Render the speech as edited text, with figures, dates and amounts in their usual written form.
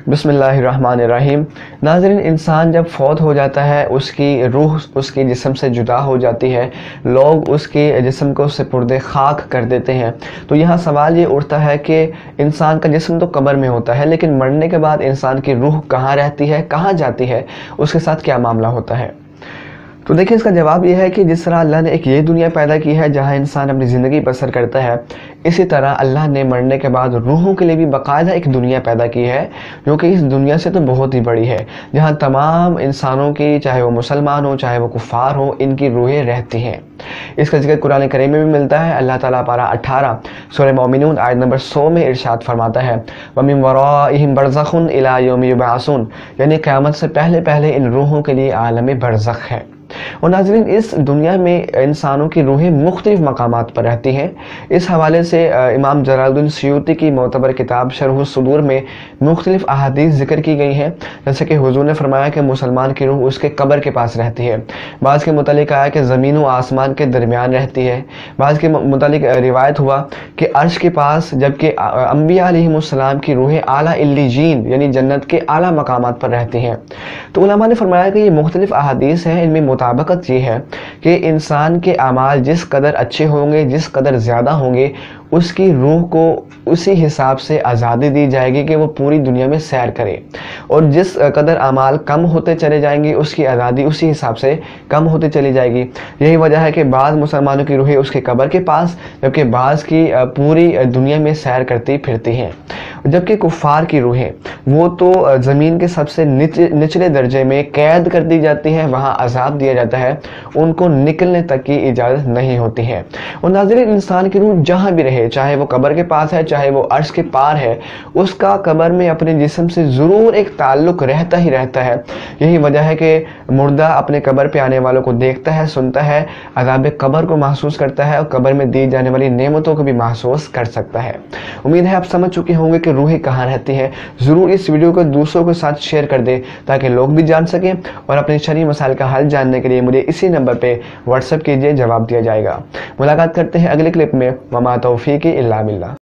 بسم اللہ الرحمن الرحیم۔ ناظرین، انسان جب فوت ہو جاتا ہے اس کی روح اس کے جسم سے جدا ہو جاتی ہے، لوگ اس کے جسم کو سپرد خاک کر دیتے ہیں۔ تو یہاں سوال یہ اٹھتا ہے کہ انسان کا جسم تو قبر میں ہوتا ہے، لیکن مرنے کے بعد انسان کی روح کہاں رہتی ہے، کہاں جاتی ہے، اس کے ساتھ کیا معاملہ ہوتا ہے؟ تو دیکھیں، اس کا جواب یہ ہے کہ جس طرح اللہ نے ایک یہ دنیا پیدا کی ہے جہاں انسان اپنی زندگی بسر کرتا ہے، اسی طرح اللہ نے مرنے کے بعد روحوں کے لیے بھی باقاعدہ ایک دنیا پیدا کی ہے، جو کہ اس دنیا سے تو بہت ہی بڑی ہے، جہاں تمام انسانوں کی، چاہے وہ مسلمان ہو چاہے وہ کفار ہو، ان کی روحیں رہتی ہیں۔ اس کا ذکر قرآن کریم میں بھی ملتا ہے۔ اللہ تعالیٰ پارہ 18 سورہ مومنون آیت نمبر 100 میں ارشاد فرماتا ہے، وَمِن وَرَائِهِمْ بَرْزَخٌ إِلَىٰ يَوْمِ يُبْعَثُونَ، یعنی قیامت سے پہلے ان روحوں کے لیے عالم برزخ ہے۔ اور ناظرین، اس دنیا میں انسانوں کی روحیں مختلف مقامات پر رہتی ہیں۔ اس حوالے سے امام جلال الدین سیوطی کی معتبر کتاب شرح الصدور میں مختلف احادیث ذکر کی گئی ہیں، جیسے کہ حضور نے فرمایا کہ مسلمان کی روح اس کے قبر کے پاس رہتی ہے۔ بعض کے متعلق آیا کہ زمین و آسمان کے درمیان رہتی ہے۔ بعض کے متعلق روایت ہوا کہ عرش کے پاس، جبکہ انبیاء علیہم السلام کی روحیں اعلیٰ علیین یعنی جنت کے اعلیٰ مقامات پر رہتی ہیں۔ تو علماء نے فرمایا کہ یہ مختلف احادیث ہیں، ان میں مطابقت یہ ہے کہ انسان کے اعمال جس قدر اچھے ہوں گے، جس قدر زیادہ ہوں گے، اس کی روح کو اسی حساب سے آزادی دی جائے گی کہ وہ پوری دنیا میں سیر کرے، اور جس قدر اعمال کم ہوتے چلے جائیں گے اس کی آزادی اسی حساب سے کم ہوتی چلی جائے گی۔ یہی وجہ ہے کہ بعض مسلمانوں کی روحیں اس کے قبر کے پاس، جبکہ بعض کی پوری دنیا میں سیر کرتی پھرتی ہیں، جبکہ کفار کی روحیں وہ تو زمین کے سب سے نچلے درجے میں قید کر دی جاتی ہیں، وہاں عذاب دیا جاتا ہے، ان کو نکلنے تک کی اجازت نہیں ہوتی ہے۔ اور ناظرین، انسان کی روح جہاں بھی رہے، چاہے وہ قبر کے پاس ہے چاہے وہ عرش کے پار ہے، اس کا قبر میں اپنے جسم سے ضرور ایک تعلق رہتا ہی رہتا ہے۔ یہی وجہ ہے کہ مردہ اپنے قبر پہ آنے والوں کو دیکھتا ہے، سنتا ہے، عذاب قبر کو محسوس کرتا ہے، اور قبر میں دی جانے والی نعمتوں کو بھی محسوس کر سکتا ہے۔ امید ہے آپ سمجھ چکے ہوں گے کہ روحیں کہاں رہتی ہیں۔ ضرور اس ویڈیو کو دوسروں کے ساتھ شیئر کر دیں تاکہ لوگ بھی جان سکیں، اور اپنے شرعی مسائل کا حل جاننے کے لیے مجھے اسی نمبر پہ واٹس ایپ کیجیے، جواب دیا جائے گا۔ ملاقات کرتے ہیں اگلے کلپ میں۔ وما توفیقی الا باللہ۔